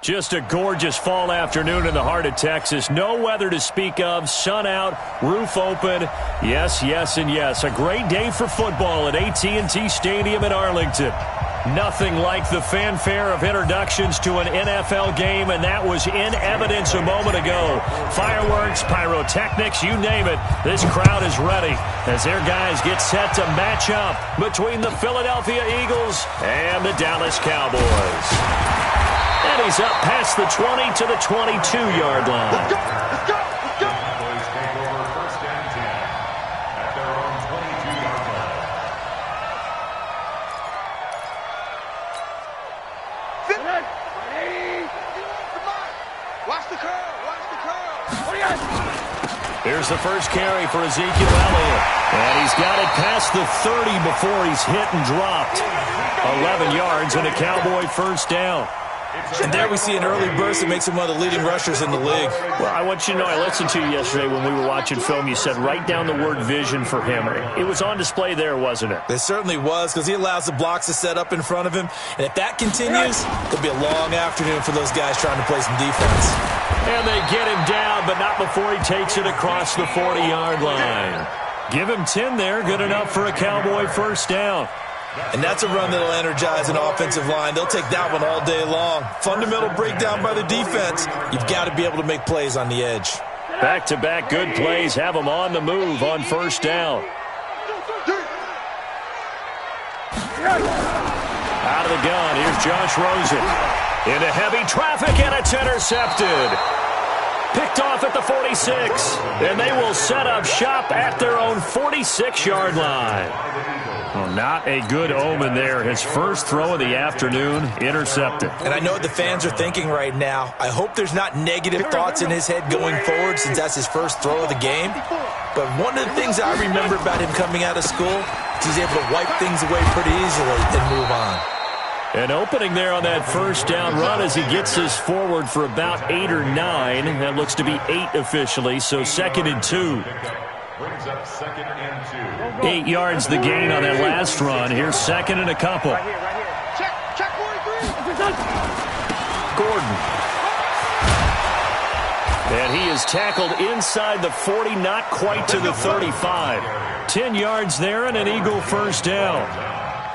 Just a gorgeous fall afternoon in the heart of Texas. No weather to speak of. Sun out, roof open. Yes, yes, and yes. A great day for football at AT&T Stadium in Arlington. Nothing like the fanfare of introductions to an NFL game, and that was in evidence a moment ago. Fireworks, pyrotechnics, you name it. This crowd is ready as their guys get set to match up between the Philadelphia Eagles and the Dallas Cowboys. And he's up past the 20 to the 22-yard line. Let's go! Let's go! Let's go! Cowboys take over first and 10 at their own 22-yard line. Come on! Watch the curl! Watch the curl! Here's the first carry for Ezekiel Elliott. And he's got it past the 30 before he's hit and dropped. 11 yards and a Cowboy first down. And there we see an early burst that makes him one of the leading rushers in the league. Well, I want you to know, I listened to you yesterday when we were watching film. You said write down the word vision for him. It was on display there, wasn't it? It certainly was, because he allows the blocks to set up in front of him. And if that continues, it'll be a long afternoon for those guys trying to play some defense. And they get him down, but not before he takes it across the 40-yard line. Give him 10 there, good enough for a Cowboy first down. And that's a run that'll energize an offensive line. They'll take that one all day long. Fundamental breakdown by the defense. You've got to be able to make plays on the edge. Back-to-back good plays have them on the move on first down. Out of the gun, here's Josh Rosen. Into heavy traffic, and it's intercepted. Picked off at the 46. And they will set up shop at their own 46-yard line. Well, not a good omen there. His first throw of the afternoon, intercepted. And I know what the fans are thinking right now. I hope there's not negative thoughts in his head going forward since that's his first throw of the game. But one of the things I remember about him coming out of school is he's able to wipe things away pretty easily and move on. An opening there on that first down run as he gets us forward for about 8 or 9. That looks to be 8 officially, so 2nd and 2. Brings up 2nd and 2. 8 yards the gain on that last run. Here's 2nd and a couple. Right here. Check 43. Gordon. And he is tackled inside the 40, not quite to the 35. 10 yards there and an Eagle first down.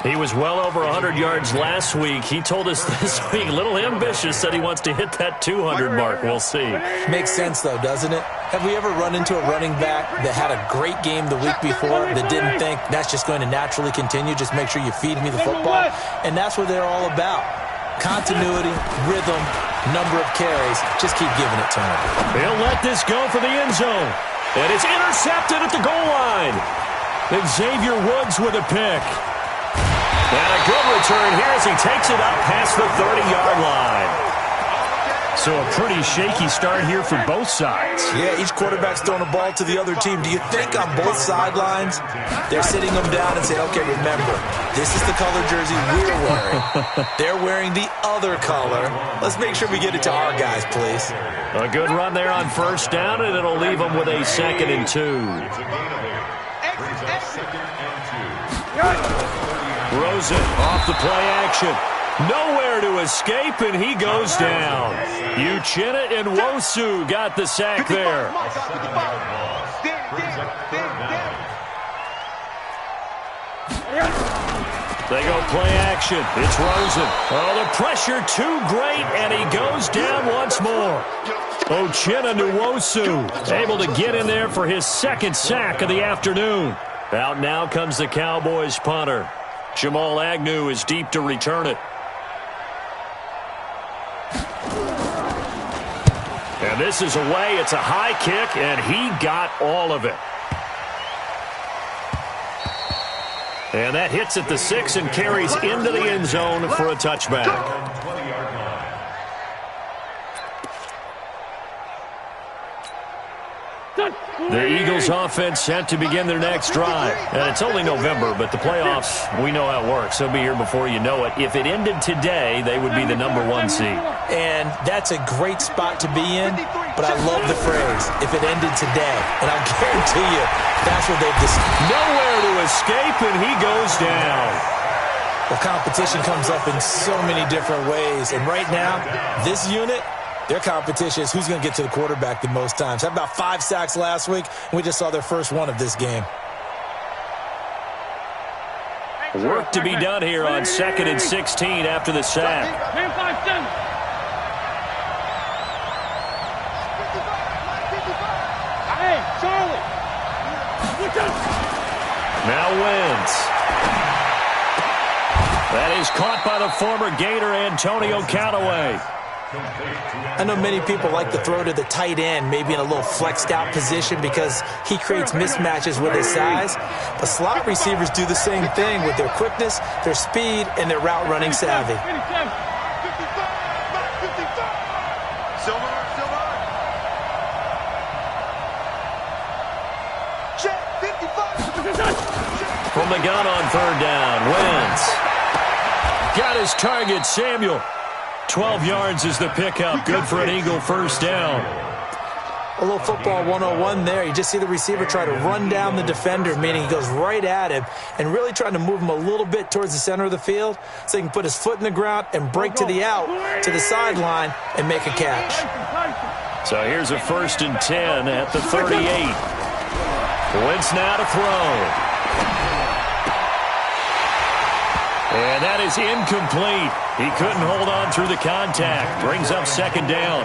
He was well over 100 yards last week. He told us this week, a little ambitious, said he wants to hit that 200 mark. We'll see. Makes sense, though, doesn't it? Have we ever run into a running back that had a great game the week before that didn't think that's just going to naturally continue? Just make sure you feed me the football. And that's what they're all about. Continuity, rhythm, number of carries. Just keep giving it to him. He'll let this go for the end zone. And it's intercepted at the goal line. And Xavier Woods with a pick. And a good return here as he takes it up past the 30-yard line. So a pretty shaky start here for both sides. Yeah, each quarterback's throwing a ball to the other team. Do you think on both sidelines they're sitting them down and saying, okay, remember, this is the color jersey we're wearing. They're wearing the other color. Let's make sure we get it to our guys, please. A good run there on first down, and it'll leave them with a 2nd and 2. Brings up 2nd and 2. Rosen off the play action. Nowhere to escape, and he goes down. Uchenna and Nwosu got the sack there. They go play action. It's Rosen. Oh, the pressure too great, and he goes down once more. Uchenna and Nwosu able to get in there for his 2nd sack of the afternoon. Out now comes the Cowboys punter. Jamal Agnew is deep to return it. And this is away. It's a high kick, and he got all of it. And that hits at the 6 and carries into the end zone for a touchback. The Eagles offense set to begin their next drive. And it's only November, but the playoffs, we know how it works. They'll be here before you know it. If it ended today, they would be the #1 seed. And that's a great spot to be in, but I love the phrase, if it ended today. And I'll guarantee you, that's what they've decided. Nowhere to escape, and he goes down. Well, competition comes up in so many different ways. And right now, this unit, their competition is who's going to get to the quarterback the most times. Had about 5 sacks last week, and we just saw their first one of this game. Work to be done here on 2nd and 16 after the sack. Now Wentz. That is caught by the former Gator Antonio Callaway. I know many people like to throw to the tight end, maybe in a little flexed out position because he creates mismatches with his size. But slot receivers do the same thing with their quickness, their speed, and their route running savvy. From the gun on 3rd down, Wentz. Got his target, Samuel. 12 yards is the pickup. Good for an Eagle first down. A little football 101 there. You just see the receiver try to run down the defender, meaning he goes right at him and really trying to move him a little bit towards the center of the field so he can put his foot in the ground and break to the out, to the sideline, and make a catch. So here's a 1st and 10 at the 38. Wentz now to throw. And that is incomplete. He couldn't hold on through the contact. Brings up 2nd down.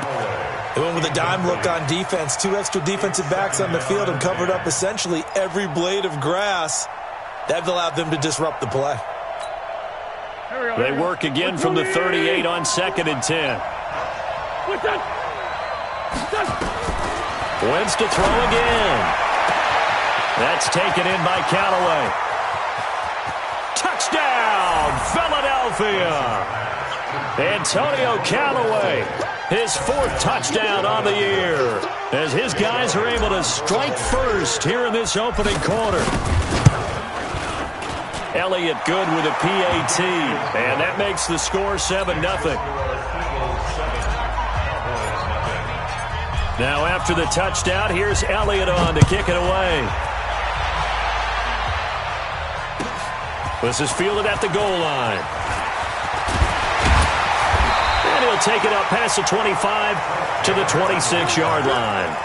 They went with a dime look on defense. 2 extra defensive backs on the field and covered up essentially every blade of grass. That allowed them to disrupt the play. They work again from the 38 on 2nd and 10. Wentz to throw again. That's taken in by Callaway. Touchdown, Philadelphia! Antonio Callaway, his 4th touchdown on the year, as his guys are able to strike first here in this opening quarter. Elliott good with a PAT, and that makes the score 7-0. Now after the touchdown, here's Elliott on to kick it away. This is fielded at the goal line. And he'll take it up past the 25 to the 26-yard line.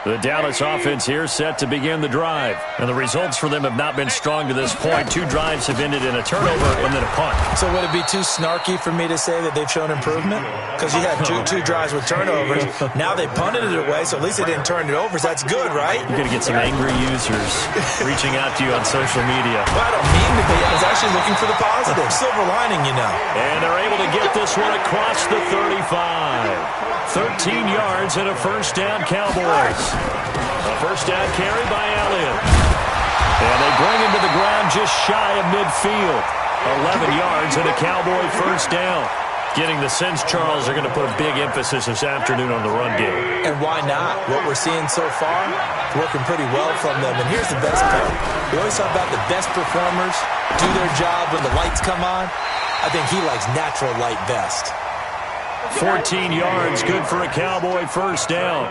The Dallas offense here set to begin the drive. And the results for them have not been strong to this point. 2 drives have ended in a turnover and then a punt. So would it be too snarky for me to say that they've shown improvement? Because you had two drives with turnovers. Now they punted it away, so at least they didn't turn it over. So that's good, right? You're going to get some angry users reaching out to you on social media. Well, I don't mean to be. I was actually looking for the positive. Silver lining, you know. And they're able to get this one across the 35. 13 yards and a 1st down, Cowboys. A 1st down carry by Elliott. And they bring him to the ground just shy of midfield. 11 yards and a Cowboy 1st down. Getting the sense, Charles, are going to put a big emphasis this afternoon on the run game. And why not? What we're seeing so far, working pretty well from them. And here's the best part. We always talk about the best performers do their job when the lights come on. I think he likes natural light best. 14 yards, good for a Cowboy 1st down.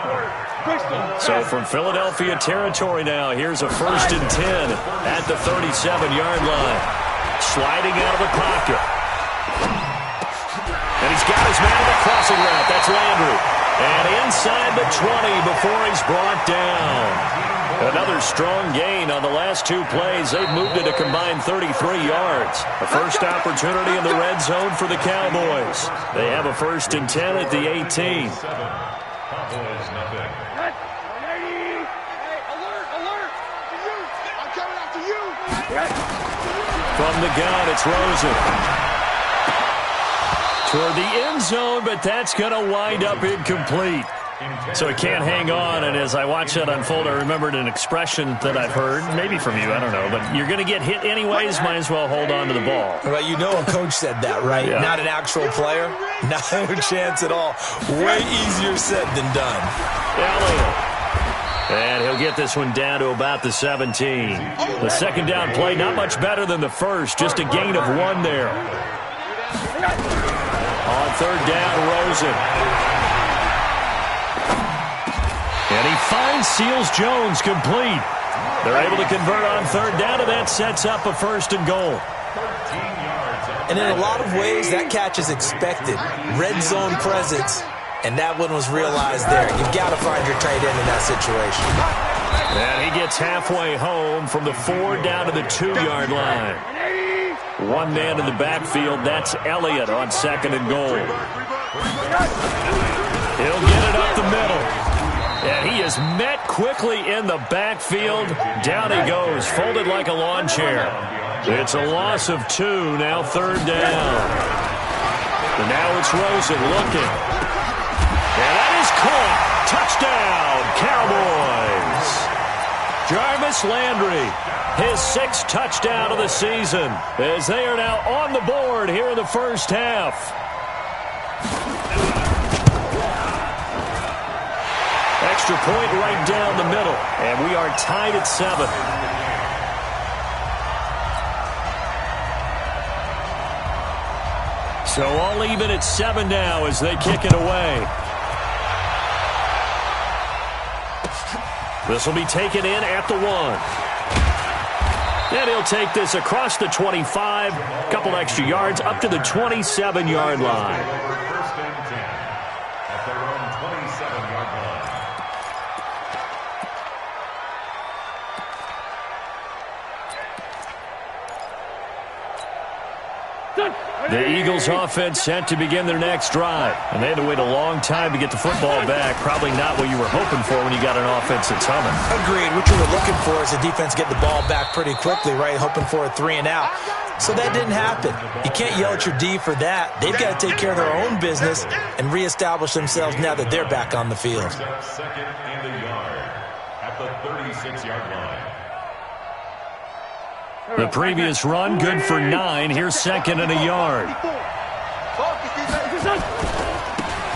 So from Philadelphia territory now, here's a 1st and 10 at the 37-yard line. Sliding out of the pocket. And he's got his man on the crossing route. That's Landry. And inside the 20 before he's brought down. Another strong gain on the last 2 plays. They've moved it a combined 33 yards. A first opportunity in the red zone for the Cowboys. They have a 1st and 10 at the 18. From the gun, it's Rosen. Toward the end zone, but that's going to wind up incomplete. So it can't hang on, and as I watch that unfold, I remembered an expression that I've heard, maybe from you, I don't know, but you're going to get hit anyways, might as well hold on to the ball. Well, you know a coach said that, right? Yeah. Not an actual player. No chance at all. Way easier said than done. Elliott. And he'll get this one down to about the 17. The 2nd down play, not much better than the first, just a gain of 1 there. On 3rd down, Rosen. And he finds Seals-Jones complete. They're able to convert on third down, and that sets up a 1st and goal. And in a lot of ways, that catch is expected. Red zone presence, and that one was realized there. You've got to find your tight end in that situation. And he gets halfway home from the 4 down to the 2-yard line. One man in the backfield, that's Elliott on 2nd and goal. He'll get it up the middle. And he is met quickly in the backfield. Down he goes, folded like a lawn chair. It's a loss of 2, now 3rd down. And now it's Rosen looking. And that is caught. Touchdown, Cowboys. Jarvis Landry, his 6th touchdown of the season, as they are now on the board here in the first half. Extra point right down the middle, and we are tied at 7. So all even at 7 now as they kick it away. This will be taken in at the 1. And he'll take this across the 25, a couple extra yards up to the 27-yard line. First and 10 at their own 27-yard line. The Eagles offense set to begin their next drive. And they had to wait a long time to get the football back. Probably not what you were hoping for when you got an offense that's humming. Agreed. What you were looking for is the defense get the ball back pretty quickly, right? Hoping for a 3 and out. So that didn't happen. You can't yell at your D for that. They've got to take care of their own business and reestablish themselves now that they're back on the field. 2nd and a yard at the 36-yard line. The previous run, good for 9. Here's 2nd and a yard.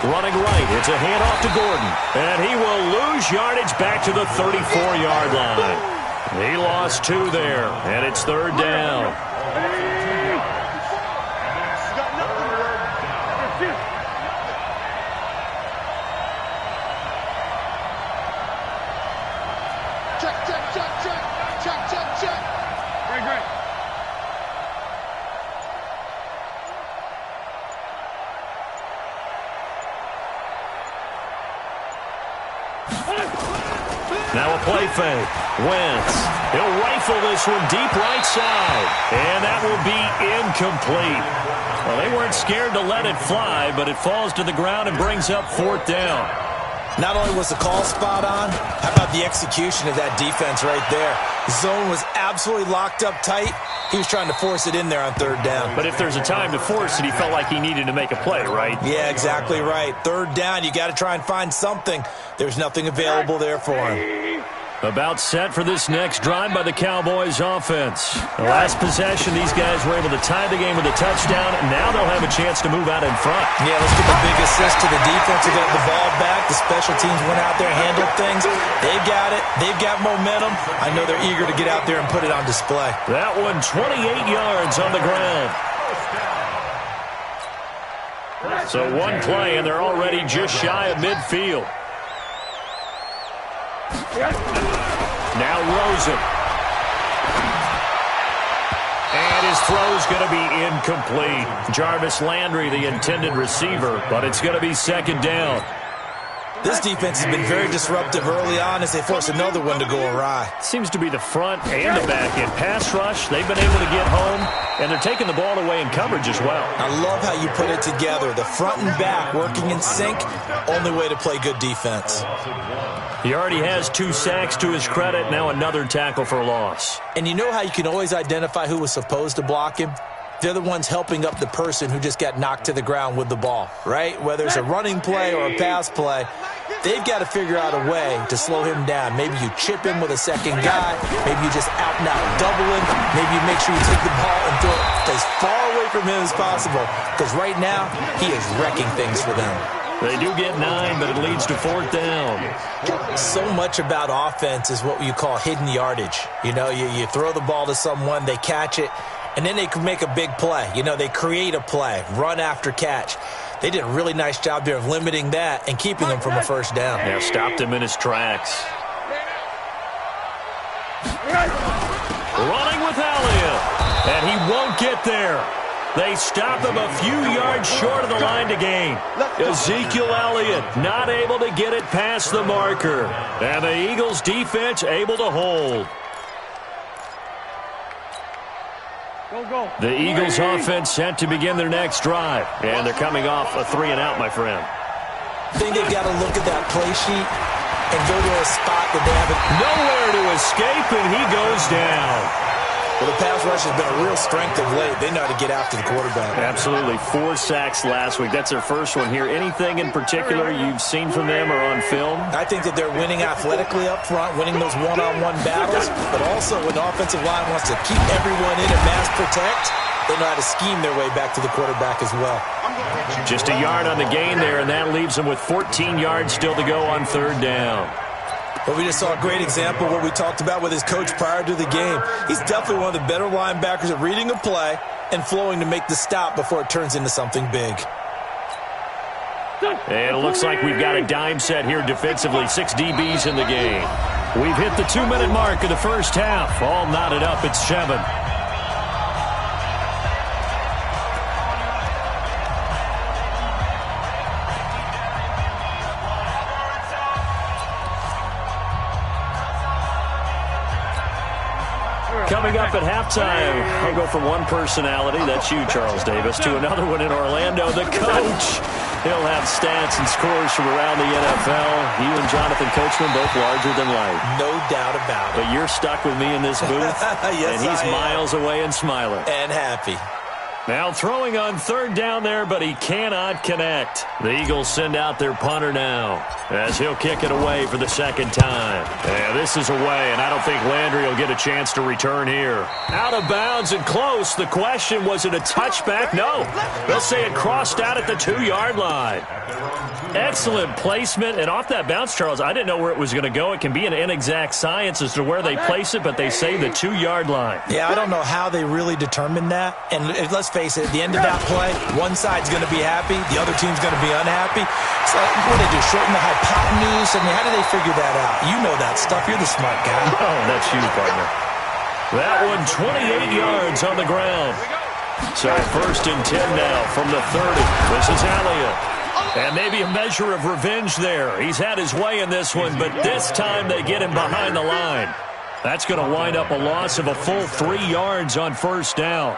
Running right. It's a handoff to Gordon. And he will lose yardage back to the 34-yard line. He lost 2 there, and it's 3rd down. Now a play fake. Wentz. He'll rifle this one deep right side. And that will be incomplete. Well, they weren't scared to let it fly, but it falls to the ground and brings up 4th down. Not only was the call spot on, how about the execution of that defense right there? The zone was absolutely locked up tight. He was trying to force it in there on 3rd down. But if there's a time to force it, he felt like he needed to make a play, right? Yeah, exactly right. 3rd down, you got to try and find something. There's nothing available there for him. About set for this next drive by the Cowboys offense. The last possession, these guys were able to tie the game with a touchdown, and now they'll have a chance to move out in front. Yeah, let's give a big assist to the defense to get the ball back. The special teams went out there, handled things. They've got it. They've got momentum. I know they're eager to get out there and put it on display. That one, 28 yards on the ground. So one play, and they're already just shy of midfield. Now Rosen. And his throw's going to be incomplete. Jarvis Landry, the intended receiver, but it's going to be 2nd down. This defense has been very disruptive early on as they force another one to go awry. Seems to be the front and the back end. Pass rush, they've been able to get home, and they're taking the ball away in coverage as well. I love how you put it together. The front and back working in sync, only way to play good defense. He already has 2 sacks to his credit, now another tackle for loss. And you know how you can always identify who was supposed to block him? They're the ones helping up the person who just got knocked to the ground with the ball, right? Whether it's a running play or a pass play, they've got to figure out a way to slow him down. Maybe you chip him with a second guy. Maybe you just out and out double him. Maybe you make sure you take the ball and throw it as far away from him as possible. Because right now, he is wrecking things for them. They do get 9, but it leads to 4th down. So much about offense is what you call hidden yardage. You know, you throw the ball to someone, they catch it, and then they can make a big play. You know, they create a play, run after catch. They did a really nice job there of limiting that and keeping him from a first down. Yeah, stopped him in his tracks. Running with Elliott, and he won't get there. They stop him a few yards short of the line to gain. Ezekiel Elliott not able to get it past the marker. And the Eagles defense able to hold. The Eagles offense set to begin their next drive. And they're coming off a 3-and-out, my friend. I think they've got to look at that play sheet and go to a spot that they haven't. Nowhere to escape, and he goes down. Well, the pass rush has been a real strength of late. They know how to get after the quarterback. Absolutely. 4 sacks last week. That's their first one here. Anything in particular you've seen from them or on film? I think that they're winning athletically up front, winning those one-on-one battles, but also when the offensive line wants to keep everyone in and mass protect, they know how to scheme their way back to the quarterback as well. Just a yard on the gain there, and that leaves them with 14 yards still to go on 3rd down. But we just saw a great example of what we talked about with his coach prior to the game. He's definitely one of the better linebackers at reading a play and flowing to make the stop before it turns into something big. And it looks like we've got a dime set here defensively. 6 DBs in the game. We've hit the 2-minute mark of the first half. All knotted up at 7. Coming up at halftime, I'll go from one personality, that's you, Charles Davis, to another one in Orlando, the coach. He'll have stats and scores from around the NFL. You and Jonathan Coachman both larger than life. No doubt about it. But you're stuck with me in this booth, yes, and he's miles away and smiling. And happy. Now throwing on 3rd down there, but he cannot connect. The Eagles send out their punter now as he'll kick it away for the 2nd time. Yeah, this is away, and I don't think Landry will get a chance to return here. Out of bounds and close. The question, was it a touchback? No. They'll say it crossed out at the 2-yard line. Excellent placement, and off that bounce, Charles, I didn't know where it was going to go. It can be an inexact science as to where they place it, but they say the 2-yard line. Yeah, I don't know how they really determined that. And let's face it, at the end of that play, one side's going to be happy, the other team's going to be unhappy. So what do they do, shorten the hypotenuse? I mean, how do they figure that out? You know that stuff. You're the smart guy. Oh, that's you, partner. That one, 28 yards on the ground. So 1st and 10 now from the 30. This is Elliott. And maybe a measure of revenge there. He's had his way in this one, but this time they get him behind the line. That's going to wind up a loss of a full 3 yards on 1st down.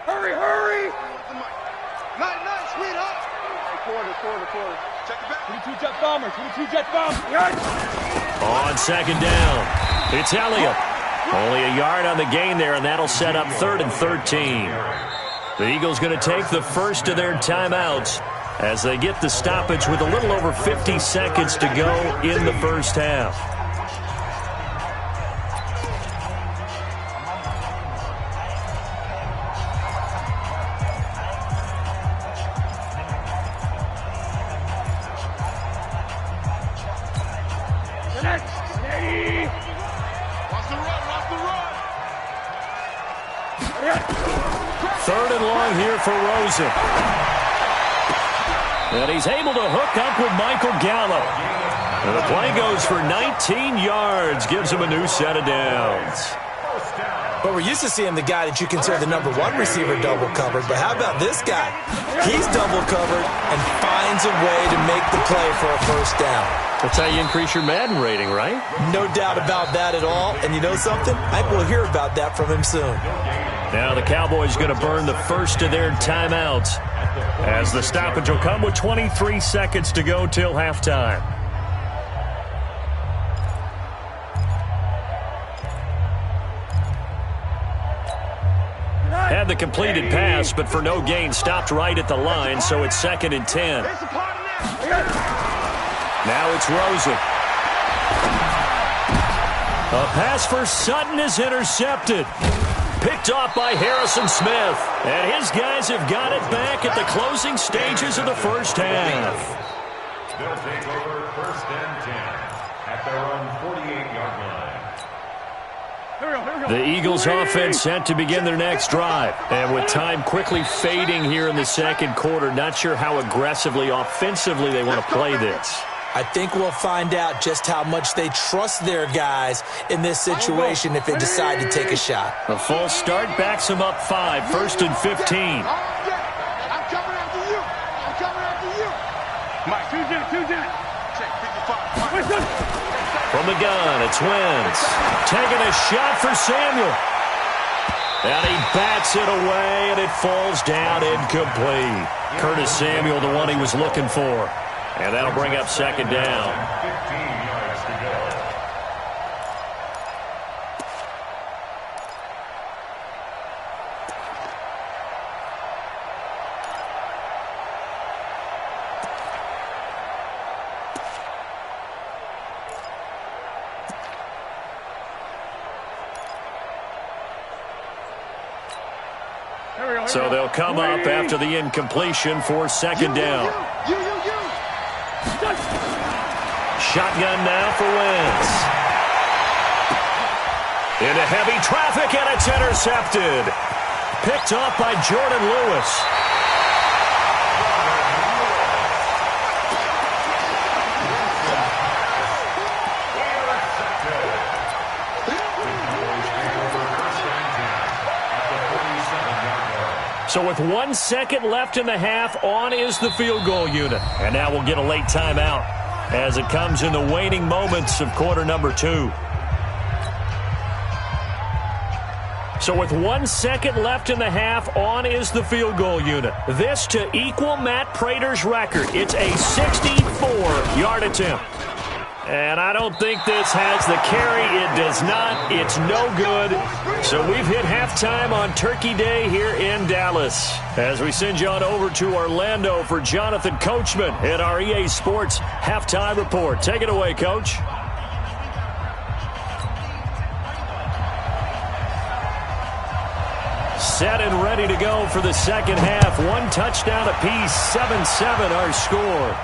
Hurry! Nice, sweetheart. Quarter. Check it back. 22 jet bombers. On 2nd down, it's Elliott. Only a yard on the gain there, and that'll set up 3rd and 13. The Eagles going to take the first of their timeouts as they get the stoppage with a little over 50 seconds to go in the first half. Third and long here for Rosen. And he's able to hook up with Michael Gallup. And the play goes for 19 yards. Gives him a new set of downs. But we're used to seeing the guy that you consider the #1 receiver double covered. But how about this guy? He's double covered and finds a way to make the play for a first down. That's how you increase your Madden rating, right? No doubt about that at all. And you know something? I think we'll hear about that from him soon. Now the Cowboys going to burn the first of their timeouts as the stoppage will come with 23 seconds to go till halftime. Had the completed pass, but for no gain, stopped right at the line, so it's 2nd and 10. Now it's Rosen. A pass for Sutton is intercepted. Picked off by Harrison Smith. And his guys have got it back at the closing stages of the first half. They'll take over 1st and 10. at their own 48-yard line. The Eagles offense set to begin their next drive. And with time quickly fading here in the second quarter, not sure how aggressively, offensively they want to play this. I think we'll find out just how much they trust their guys in this situation if they decide to take a shot. A false start backs them up 5, 1st and 15. I'm coming after you. I'm coming after you. Mike, two down. Check 55. From the gun, it's Wentz. Taking a shot for Samuel. And he bats it away, and it falls down incomplete. Curtis Samuel, the one he was looking for. And that'll bring up second down. 15 yards to go. So they'll come up after the incompletion for second down. Shotgun now for Wentz. Into heavy traffic, and it's intercepted. Picked off by Jordan Lewis. So with 1 second left in the half, on is the field goal unit. And now we'll get a late timeout as it comes in the waning moments of quarter number 2. So with 1 second left in the half, on is the field goal unit. This to equal Matt Prater's record. It's a 64-yard attempt. And I don't think this has the carry. It does not. It's no good. So we've hit halftime on Turkey Day here in Dallas. As we send you on over to Orlando for Jonathan Coachman at our EA Sports Halftime Report. Take it away, Coach. Set and ready to go for the second half. 1 touchdown apiece, 7-7 our score.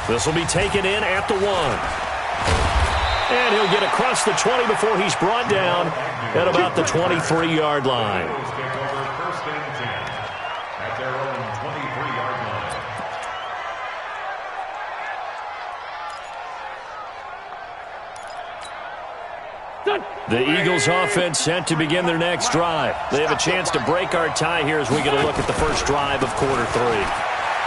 This will be taken in at the 1. And he'll get across the 20 before he's brought down at about the 23-yard line. Take over 1st and 10 at their own 23-yard line. The Eagles offense set to begin their next drive. They have a chance to break our tie here as we get a look at the first drive of quarter 3.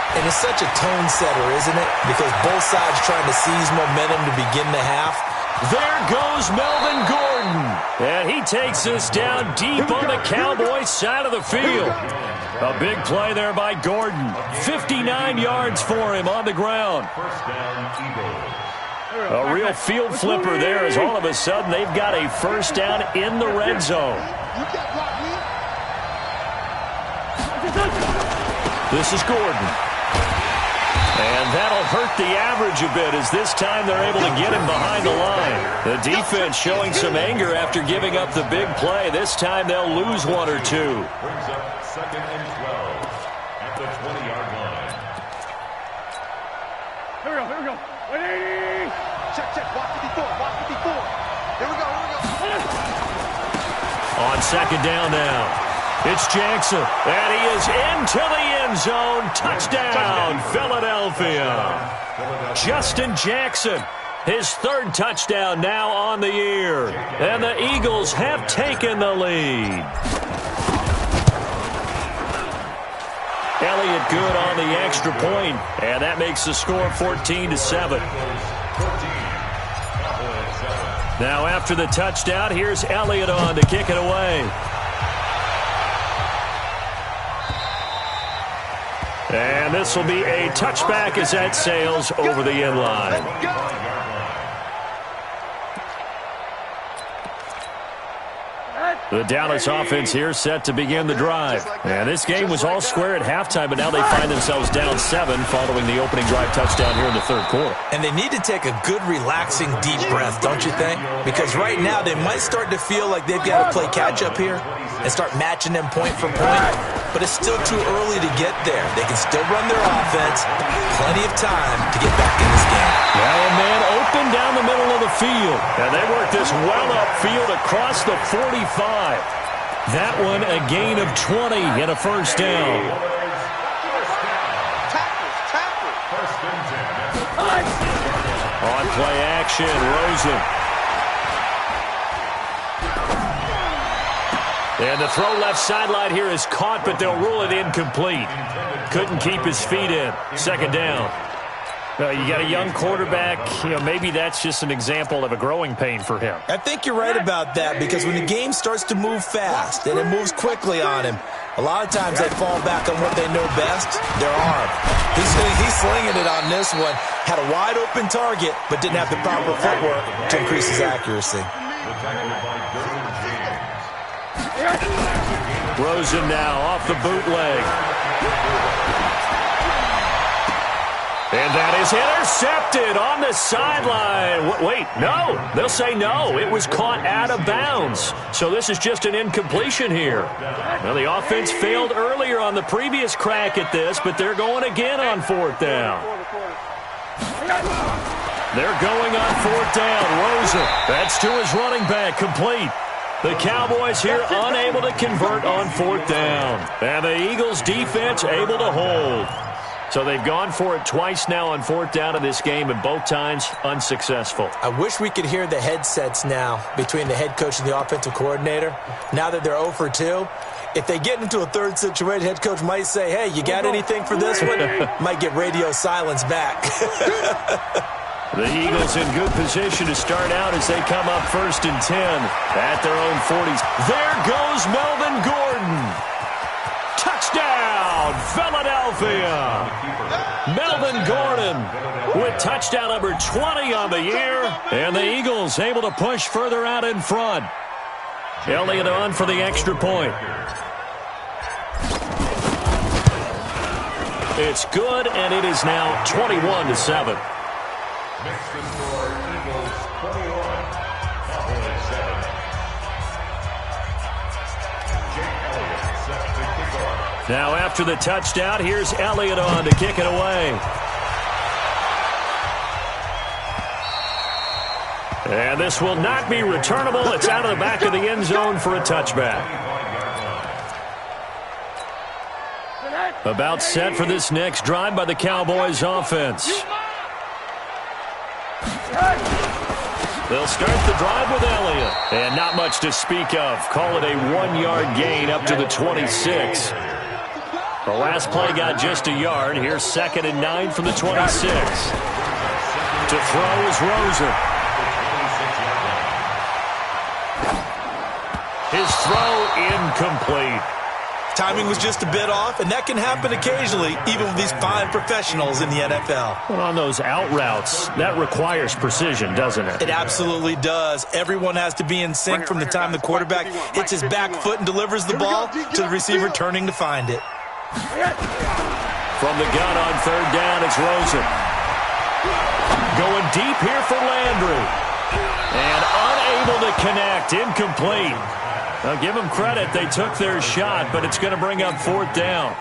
And it's such a tone setter, isn't it? Because both sides trying to seize momentum to begin the half. There goes Melvin Gordon. And he takes us down deep on the Cowboys side of the field. A big play there by Gordon. 59 yards for him on the ground. First down, Eagles. A real field flipper there as all of a sudden they've got a first down in the red zone. This is Gordon. And that'll hurt the average a bit as this time they're able to get him behind the line. The defense showing some anger after giving up the big play. This time they'll lose 1 or 2. Brings up 2nd and 12 at the 20-yard line. Here we go. 180. Check. Block 54. Here we go. On second down now. It's Jackson, and he is into the end zone. Touchdown, Philadelphia. Justin Jackson, his 3rd touchdown now on the year. And the Eagles have taken the lead. Elliott good on the extra point, and that makes the score 14-7. Now after the touchdown, here's Elliott on to kick it away. And this will be a touchback as that sails over the end line. The Dallas offense here set to begin the drive. And this game was all square at halftime, but now they find themselves down 7 following the opening drive touchdown here in the 3rd quarter. And they need to take a good, relaxing, deep breath, don't you think? Because right now they might start to feel like they've got to play catch-up here and start matching them point for point. but it's still too early to get there. They can still run their offense. Plenty of time to get back in this game. Now a man open down the middle of the field. And they work this well upfield across the 45. That one a gain of 20 and a first down. On play action, Rosen. And the throw left sideline here is caught, but they'll rule it incomplete. Couldn't keep his feet in. Second down. You got a young quarterback. Maybe that's just an example of a growing pain for him. I think you're right about that, because when the game starts to move fast and it moves quickly on him, a lot of times they fall back on what they know best, their arm. He's slinging it on this one. Had a wide open target, but didn't have the proper footwork to increase his accuracy. Rosen now off the bootleg. And that is intercepted on the sideline. Wait, no. They'll say no. It was caught out of bounds. So this is just an incompletion here. Well, the offense failed earlier on the previous crack at this, but they're going again on fourth down. They're going on fourth down. Rosen, that's to his running back, complete. The Cowboys here unable to convert on fourth down. And the Eagles defense able to hold. So they've gone for it twice now on fourth down in this game, and both times unsuccessful. I wish we could hear the headsets now between the head coach and the offensive coordinator. Now that they're 0 for 2, if they get into a third situation, head coach might say, hey, you got anything for this one? Might get radio silence back. The Eagles in good position to start out as they come up 1st and 10 at their own 40s. There goes Melvin Gordon. Touchdown, Philadelphia. Melvin Gordon with touchdown number 20 on the year. And the Eagles able to push further out in front. Elliott on for the extra point. It's good, and it is now 21-7. Makes the score Eagles 21, Cowboys 7. Jake Elliott set to kick off. Now after the touchdown, here's Elliott on to kick it away. And this will not be returnable. It's out of the back of the end zone for a touchback. About set for this next drive by the Cowboys offense. They'll start the drive with Elliott. And not much to speak of. Call it a 1-yard gain up to the 26. The last play got just a yard. Here's 2nd and 9 from the 26. To throw is Rosen. His throw incomplete. Timing was just a bit off, and that can happen occasionally, even with these fine professionals in the NFL. Well, on those out routes, that requires precision, doesn't it? It absolutely does. Everyone has to be in sync from the time the quarterback hits his back foot and delivers the ball to the receiver turning to find it. From the gun on 3rd down, it's Rosen. Going deep here for Landry. And unable to connect, incomplete. Now, give them credit. They took their shot, but it's going to bring up 4th down.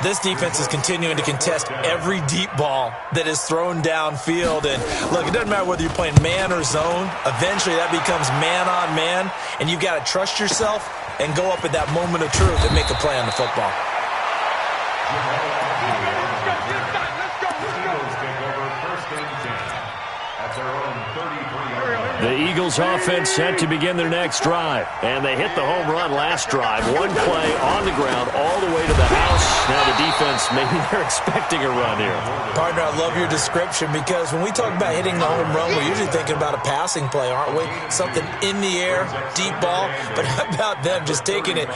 This defense is continuing to contest every deep ball that is thrown downfield. And, look, it doesn't matter whether you're playing man or zone. Eventually, that becomes man-on-man, and you've got to trust yourself and go up at that moment of truth and make a play on the football. The Eagles offense set to begin their next drive. And they hit the home run last drive. One play on the ground all the way to the house. Now the defense, maybe they're expecting a run here. Partner, I love your description, because when we talk about hitting the home run, we're usually thinking about a passing play, aren't we? Something in the air, deep ball. But how about them just taking it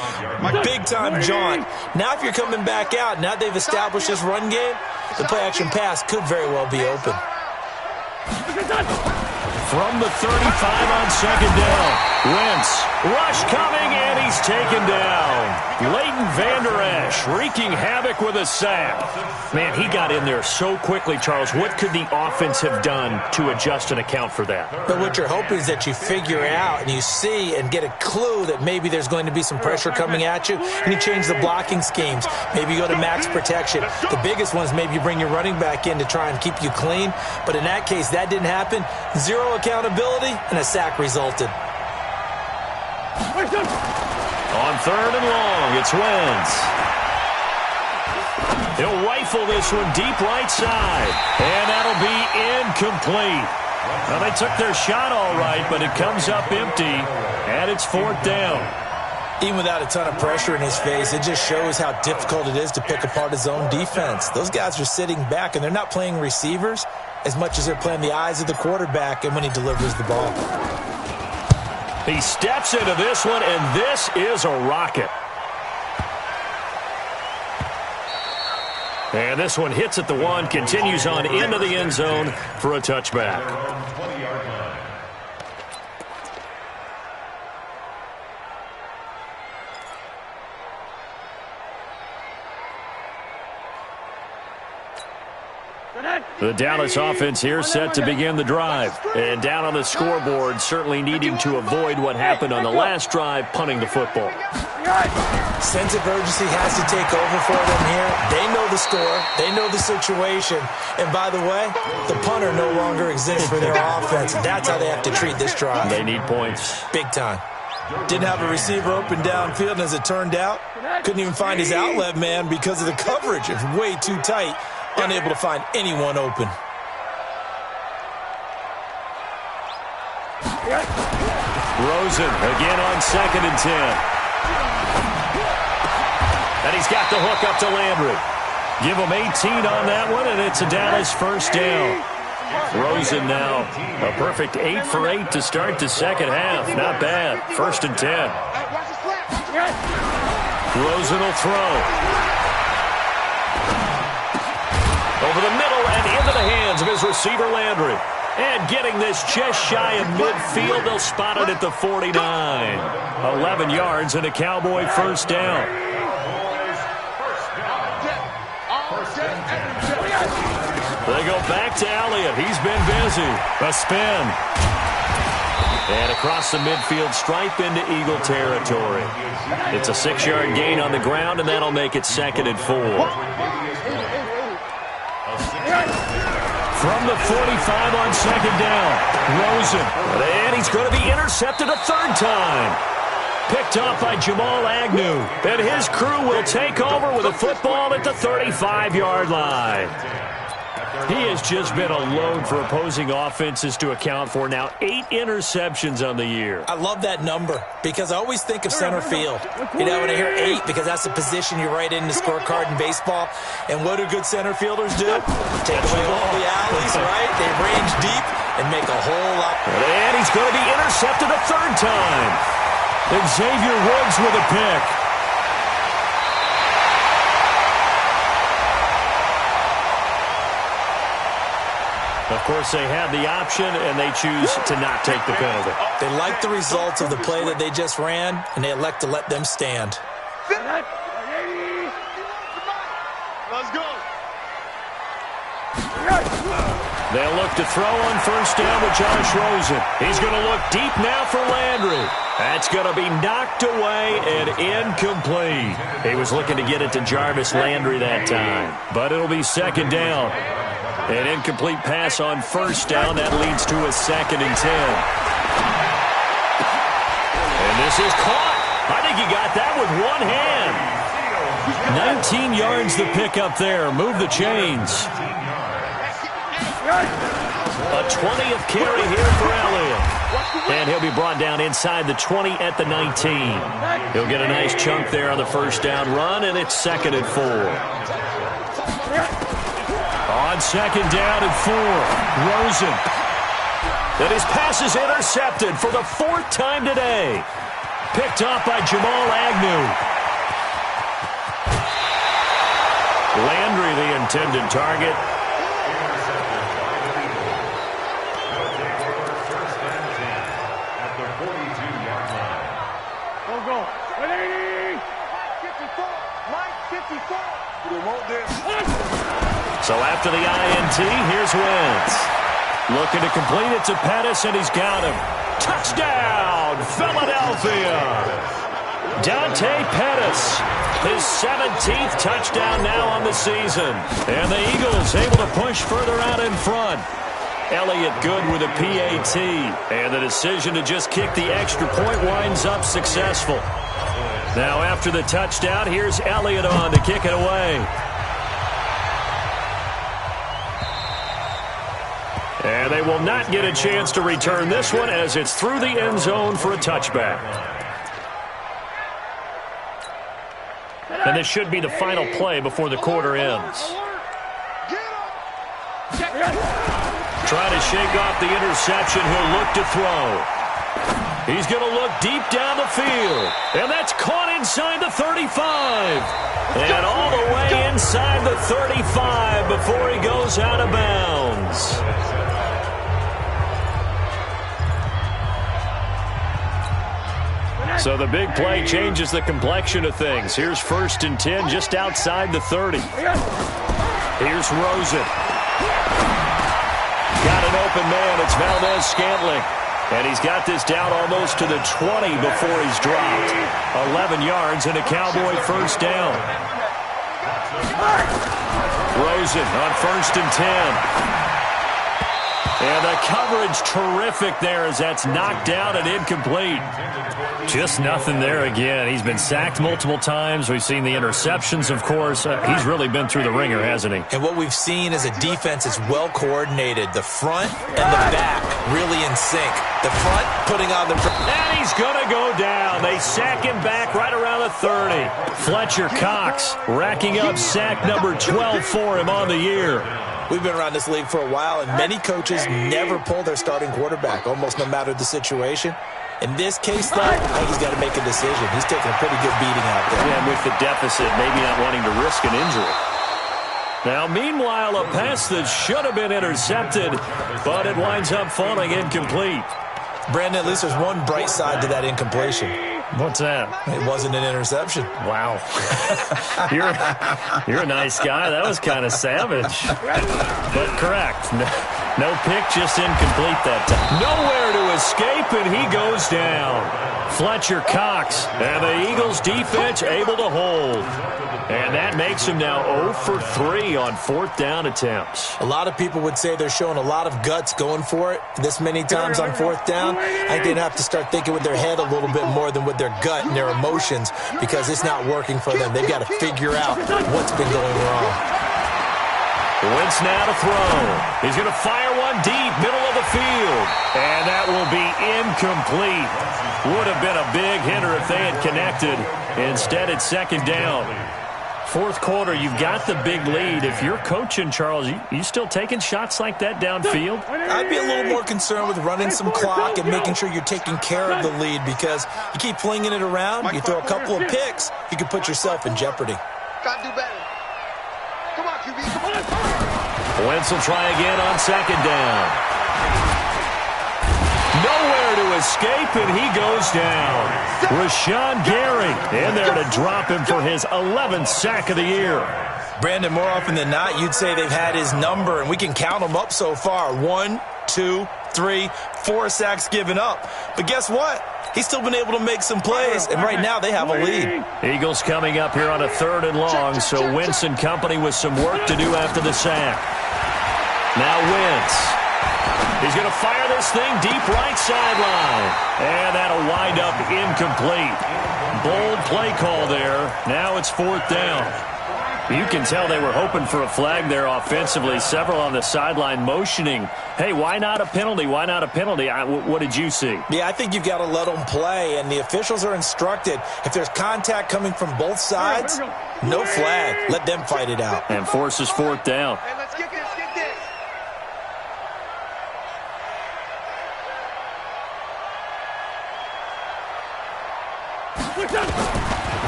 big-time jaunt? Now if you're coming back out, now they've established this run game, the play-action pass could very well be open. from the 35 on second down. Wentz, rush coming, and he's taken down. Leighton Vander Esch wreaking havoc with a sack. Man, he got in there so quickly, Charles. What could the offense have done to adjust and account for that? But what you're hoping is that you figure out and you see and get a clue that maybe there's going to be some pressure coming at you, and you change the blocking schemes. Maybe you go to max protection. The biggest one is maybe you bring your running back in to try and keep you clean. But in that case, that didn't happen. Zero accountability, and a sack resulted. On third and long, it's Wentz. He'll rifle this one deep right side, and that'll be incomplete. Well, they took their shot all right, but it comes up empty, and it's fourth down. Even without a ton of pressure in his face, it just shows how difficult it is to pick apart his own defense. Those guys are sitting back, and they're not playing receivers as much as they're playing the eyes of the quarterback and when he delivers the ball. He steps into this one, and this is a rocket. And this one hits at the one, continues on into the end zone for a touchback. The Dallas offense here set to begin the drive. And down on the scoreboard, certainly needing to avoid what happened on the last drive, punting the football. Sense of urgency has to take over for them here. They know the score. They know the situation. And by the way, the punter no longer exists for their offense. That's how they have to treat this drive. They need points. Big time. Didn't have a receiver open downfield, and as it turned out, couldn't even find his outlet man because of the coverage. It was way too tight. Unable to find anyone open. Rosen again on 2nd and 10. And he's got the hook up to Landry. Give him 18 on that one, and it's a Dallas first down. Rosen now a perfect 8 for 8 to start the second half. Not bad. 1st and 10. Rosen will throw. Over the middle and into the hands of his receiver, Landry. And getting this just shy of midfield, they'll spot it at the 49. 11 yards and a Cowboy first down. They go back to Elliott. He's been busy. A spin. And across the midfield stripe into Eagle territory. It's a 6-yard gain on the ground, and that'll make it 2nd and 4. From the 45 on 2nd down, Rosen. And he's going to be intercepted a third time. Picked off by Jamal Agnew. And his crew will take over with a football at the 35-yard line. He has just been a load for opposing offenses to account for. Now 8 interceptions on the year. I love that number because I always think of center field. You know, when I hear 8, because that's the position you write in the scorecard in baseball. And what do good center fielders do? Take away all the alleys, right? They range deep and make a whole lot. And he's going to be intercepted a third time. And Xavier Woods with a pick. Of course, they have the option, and they choose to not take the penalty. They like the results of the play that they just ran, and they elect to let them stand. Let's go. They'll look to throw on first down with Josh Rosen. He's going to look deep now for Landry. That's going to be knocked away and incomplete. He was looking to get it to Jarvis Landry that time, but it'll be 2nd down. An incomplete pass on first down. That leads to a 2nd and 10. And this is caught. I think he got that with one hand. 19 yards the pickup there. Move the chains. A 20th carry here for Elliott. And he'll be brought down inside the 20 at the 19. He'll get a nice chunk there on the first down run, and it's 2nd and 4. On 2nd down and 4, Rosen. And his pass is intercepted for the 4th time today. Picked off by Jamal Agnew. Landry, the intended target. after the INT. Here's Wentz. Looking to complete it to Pettis, and he's got him. Touchdown, Philadelphia. Dante Pettis, his 17th touchdown now on the season. And the Eagles able to push further out in front. Elliott good with a PAT. And the decision to just kick the extra point winds up successful. Now after the touchdown, here's Elliott on to kick it away. And they will not get a chance to return this one as it's through the end zone for a touchback. And this should be the final play before the quarter ends. Trying to shake off the interception, he'll look to throw. He's going to look deep down the field. And that's caught inside the 35. And all the way inside the 35 before he goes out of bounds. So the big play changes the complexion of things. Here's 1st and 10 just outside the 30. Here's Rosen. Got an open man. It's Valdez-Scantling. And he's got this down almost to the 20 before he's dropped. 11 yards and a Cowboy first down. Rosen on 1st and 10. And the coverage terrific there as that's knocked down and incomplete. Just nothing there again. He's been sacked multiple times. We've seen the interceptions, of course. He's really been through the ringer, hasn't he? And what we've seen is a defense that's well coordinated. The front and the back really in sync. The front putting on the... And he's going to go down. They sack him back right around the 30. Fletcher Cox racking up sack number 12 for him on the year. We've been around this league for a while, and many coaches never pull their starting quarterback, almost no matter the situation. In this case, though, I think he's got to make a decision. He's taking a pretty good beating out there. Yeah, and with the deficit, maybe not wanting to risk an injury. Now, meanwhile, a pass that should have been intercepted, but it winds up falling incomplete. Brandon, at least there's one bright side to that incompletion. What's that? It wasn't an interception. Wow. You're a nice guy. That was kind of savage. But correct. No pick, just incomplete that time. Nowhere to escape, and he goes down. Fletcher Cox, and the Eagles defense able to hold. And that makes him now 0 for 3 on 4th down attempts. A lot of people would say they're showing a lot of guts going for it this many times on 4th down. I think they'd have to start thinking with their head a little bit more than with their gut and their emotions because it's not working for them. They've got to figure out what's been going wrong. Wentz now to throw. He's going to fire one deep, middle of the field. And that will be incomplete. Would have been a big hitter if they had connected. Instead, it's 2nd down. 4th quarter, you've got the big lead. If you're coaching, Charles, you still taking shots like that downfield? I'd be a little more concerned with running some clock and making sure you're taking care of the lead because you keep flinging it around, you throw a couple of picks, you can put yourself in jeopardy. Got to do better. Come on, QB. Come on. Wentz will try again on 2nd down. Nowhere to escape, and he goes down. Rashawn Gary in there to drop him for his 11th sack of the year. Brandon, more often than not, you'd say they've had his number, and we can count them up so far. 1, 2, 3, 4 sacks given up. But guess what? He's still been able to make some plays, and right now they have a lead. Eagles coming up here on a 3rd and long, so Wentz and company with some work to do after the sack. Now Wentz. He's going to fire this thing deep right sideline. And that'll wind up incomplete. Bold play call there. Now it's 4th down. You can tell they were hoping for a flag there offensively. Several on the sideline motioning. Hey, why not a penalty? Why not a penalty? What did you see? Yeah, I think you've got to let them play, and the officials are instructed. If there's contact coming from both sides, no flag. Let them fight it out. And forces 4th down. Hey, let's get this. Get this.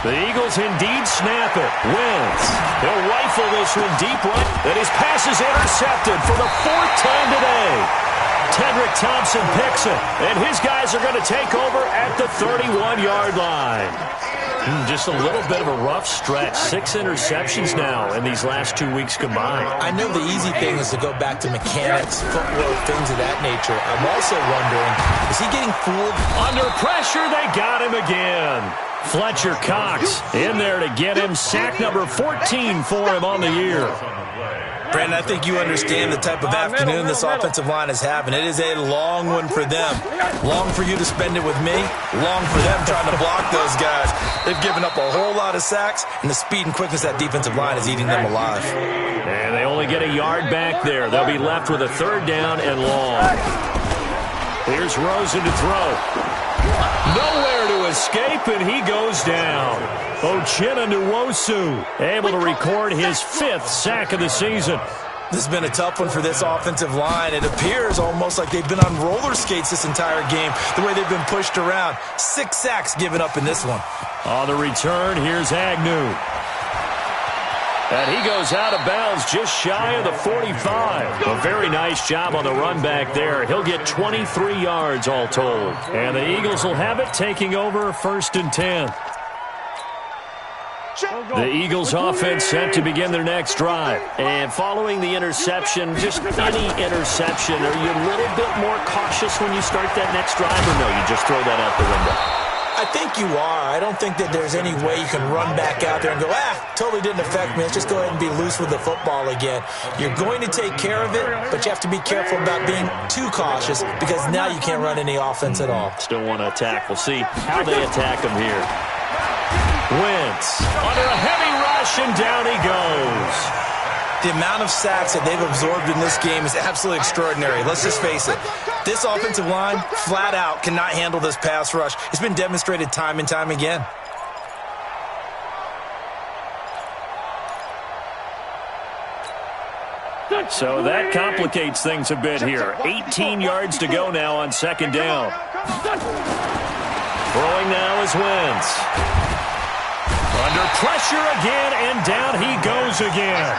The Eagles indeed snap it. Wentz. He'll rifle this one deep right. And his pass is intercepted for the 4th time today. Tedrick Thompson picks it, and his guys are going to take over at the 31-yard line. Just a little bit of a rough stretch. 6 interceptions now in these last 2 weeks combined. I know the easy thing is to go back to mechanics, footwork, things of that nature. I'm also wondering, is he getting fooled? Under pressure, they got him again. Fletcher Cox in there to get him. Sack number 14 for him on the year. Brandon, I think you understand the type of afternoon this offensive line is having. It is a long one for them. Long for you to spend it with me. Long for them trying to block those guys. They've given up a whole lot of sacks, and the speed and quickness of that defensive line is eating them alive. And they only get a yard back there. They'll be left with a 3rd down and long. Here's Rosen to throw. Nowhere to escape, and he goes down. Uchenna Nwosu able to record his 5th sack of the season. This has been a tough one for this offensive line. It appears almost like they've been on roller skates this entire game, the way they've been pushed around. 6 sacks given up in this one. On the return, here's Agnew. And he goes out of bounds just shy of the 45. A very nice job on the run back there. He'll get 23 yards all told. And the Eagles will have it, taking over 1st and 10. The Eagles offense set to begin their next drive. And following the interception, just any interception, are you a little bit more cautious when you start that next drive, or no, you just throw that out the window? I think you are. I don't think that there's any way you can run back out there and go, totally didn't affect me. Let's just go ahead and be loose with the football again. You're going to take care of it, but you have to be careful about being too cautious because now you can't run any offense at all. Still want to attack. We'll see how they attack him here. Wentz under a heavy rush, and down he goes. The amount of sacks that they've absorbed in this game is absolutely extraordinary. Let's just face it. This offensive line, flat out, cannot handle this pass rush. It's been demonstrated time and time again. So that complicates things a bit here. 18 yards to go now on 2nd down. Throwing now is Wentz. Under pressure again, and down he goes again.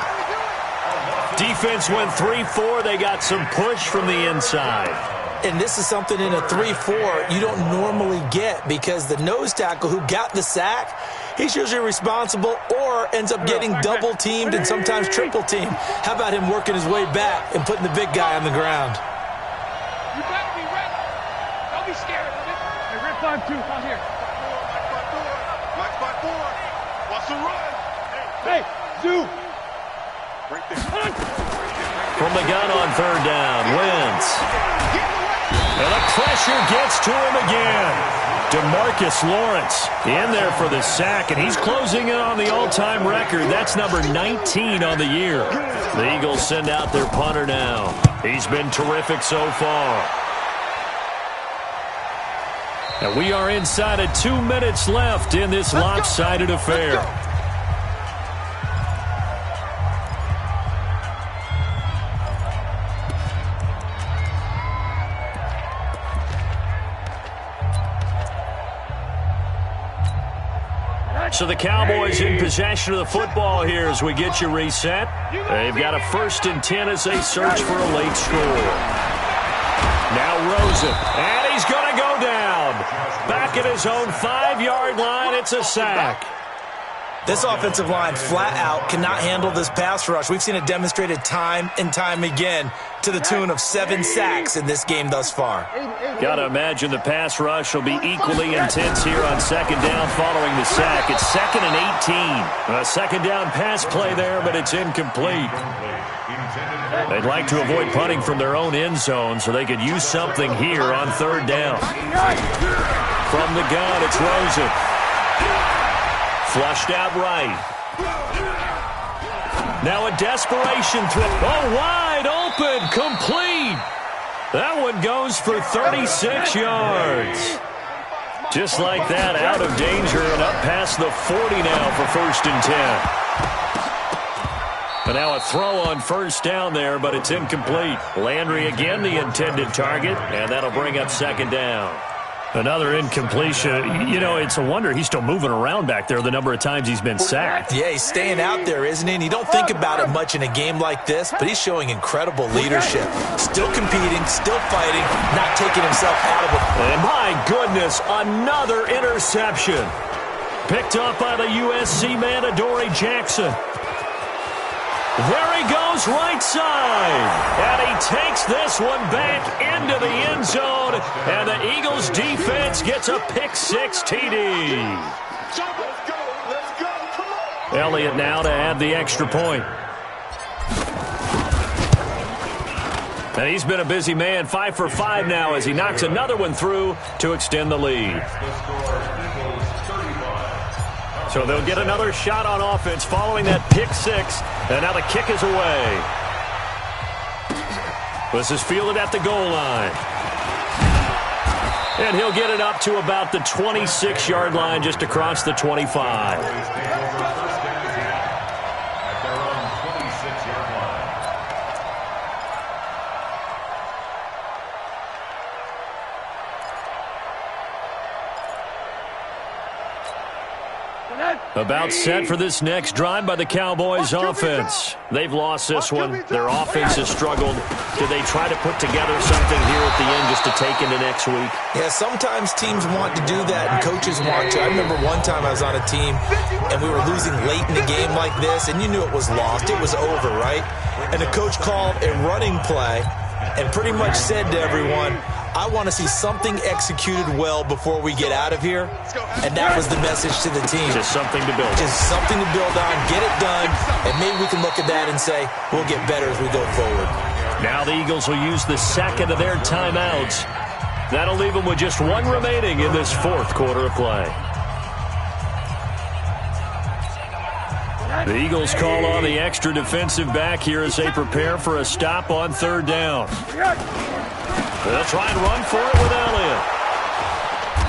Defense went 3-4. They got some push from the inside. And this is something in a 3-4 you don't normally get because the nose tackle who got the sack, he's usually responsible or ends up getting double-teamed and sometimes triple-teamed. How about him working his way back and putting the big guy on the ground? You better be ready. Don't be scared of it. Hey, rip 5-2, out here. Mike 5-4. Watch the run. Hey, Zoo. Right there. From the gun on 3rd down, Wentz. And the pressure gets to him again. DeMarcus Lawrence in there for the sack, and he's closing in on the all-time record. That's number 19 on the year. The Eagles send out their punter now. He's been terrific so far. And we are inside of 2 minutes left in this lopsided affair. So the Cowboys in possession of the football here as we get you reset. They've got a 1st and 10 as they search for a late score. Now Rosen, and he's going to go down. Back at his own 5-yard line, it's a sack. This offensive line flat out cannot handle this pass rush. We've seen it demonstrated time and time again to the tune of 7 sacks in this game thus far. Got to imagine the pass rush will be equally intense here on 2nd down following the sack. It's 2nd and 18. A 2nd down pass play there, but it's incomplete. They'd like to avoid punting from their own end zone so they could use something here on 3rd down. From the gun, it's Rosen. Flushed out right. Now a desperation throw. Oh, wide open, complete. That one goes for 36 yards. Just like that, out of danger and up past the 40 now for 1st and 10. And now a throw on 1st down there, but it's incomplete. Landry again the intended target, and that'll bring up 2nd down. Another incompletion. You know, it's a wonder he's still moving around back there the number of times he's been sacked. Yeah, he's staying out there, isn't he? And you don't think about it much in a game like this, but he's showing incredible leadership. Still competing, still fighting, not taking himself out of it. And my goodness, another interception. Picked up by the USC man, Adoree Jackson. There he goes, right side. And he takes this one back into the end zone. And the Eagles defense gets a pick-6 TD. Elliott now to add the extra point. And he's been a busy man, 5 for 5 now as he knocks another one through to extend the lead. So they'll get another shot on offense following that pick-6. And now the kick is away. This is fielded at the goal line. And he'll get it up to about the 26-yard line just across the 25. About set for this next drive by the Cowboys offense. They've lost this one. Their offense has struggled. Do they try to put together something here at the end just to take into next week? Yeah, sometimes teams want to do that and coaches want to. I remember one time I was on a team and we were losing late in the game like this and you knew it was lost. It was over, right? And the coach called a running play and pretty much said to everyone, I want to see something executed well before we get out of here. And that was the message to the team. Just something to build on. Just something to build on, get it done, and maybe we can look at that and say, we'll get better as we go forward. Now the Eagles will use the second of their timeouts. That'll leave them with just one remaining in this fourth quarter of play. The Eagles call on the extra defensive back here as they prepare for a stop on third down. They'll try and run for it with Elliott.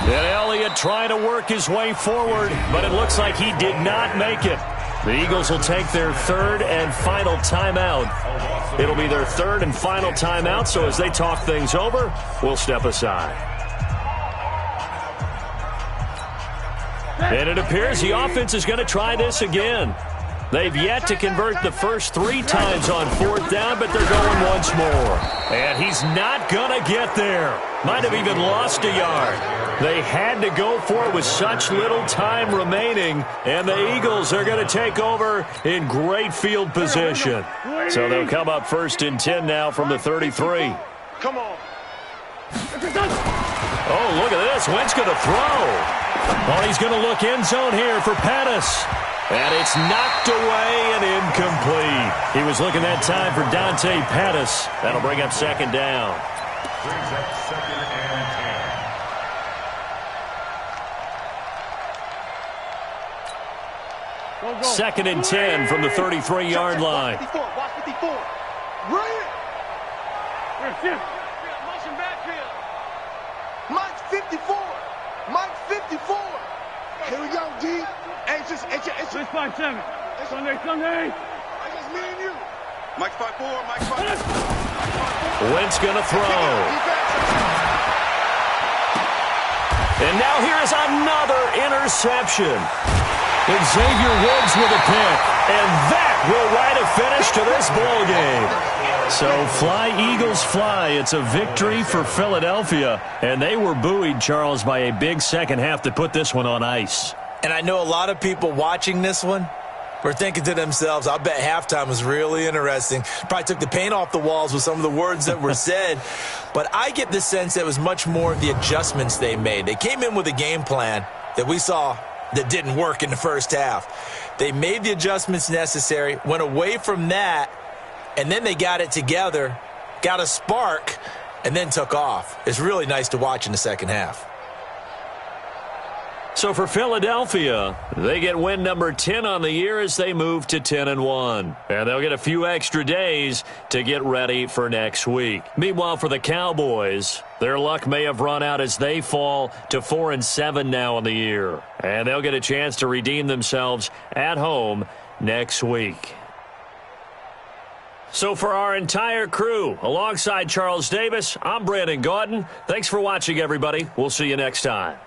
And Elliott trying to work his way forward, but it looks like he did not make it. The Eagles will take their third and final timeout. It'll be their third and final timeout, so as they talk things over, we'll step aside. And it appears the offense is going to try this again. They've yet to convert the first 3 times on fourth down, but they're going once more. And he's not going to get there. Might have even lost a yard. They had to go for it with such little time remaining, and the Eagles are going to take over in great field position. So they'll come up first and 10 now from the 33. Come on. Oh, look at this. Wentz going to throw. Oh, he's going to look end zone here for Pettis. And it's knocked away and incomplete. He was looking that time for Dante Pettis. That'll bring up second down. Brings up second and 10. Second and 10 from the 33-yard line. Watch 54. Run it. Motion backfield. Mike's 54. Mike's 54. Here we go, D. It's just 5-7. Sunday. It's just me and you. Mike's 5-4. Mike's 5-4. Wentz gonna throw. And now here's another interception. Xavier Woods with a pick. And that will write a finish to this ball game. So fly, Eagles, fly. It's a victory for Philadelphia. And they were buoyed, Charles, by a big second half that put this one on ice. And I know a lot of people watching this one were thinking to themselves, I bet halftime was really interesting. Probably took the paint off the walls with some of the words that were said. But I get the sense that it was much more the adjustments they made. They came in with a game plan that we saw that didn't work in the first half. They made the adjustments necessary, went away from that, and then they got it together, got a spark, and then took off. It's really nice to watch in the second half. So for Philadelphia, they get win number 10 on the year as they move to 10-1. And they'll get a few extra days to get ready for next week. Meanwhile, for the Cowboys, their luck may have run out as they fall to 4-7 now on the year. And they'll get a chance to redeem themselves at home next week. So for our entire crew, alongside Charles Davis, I'm Brandon Gaudin. Thanks for watching, everybody. We'll see you next time.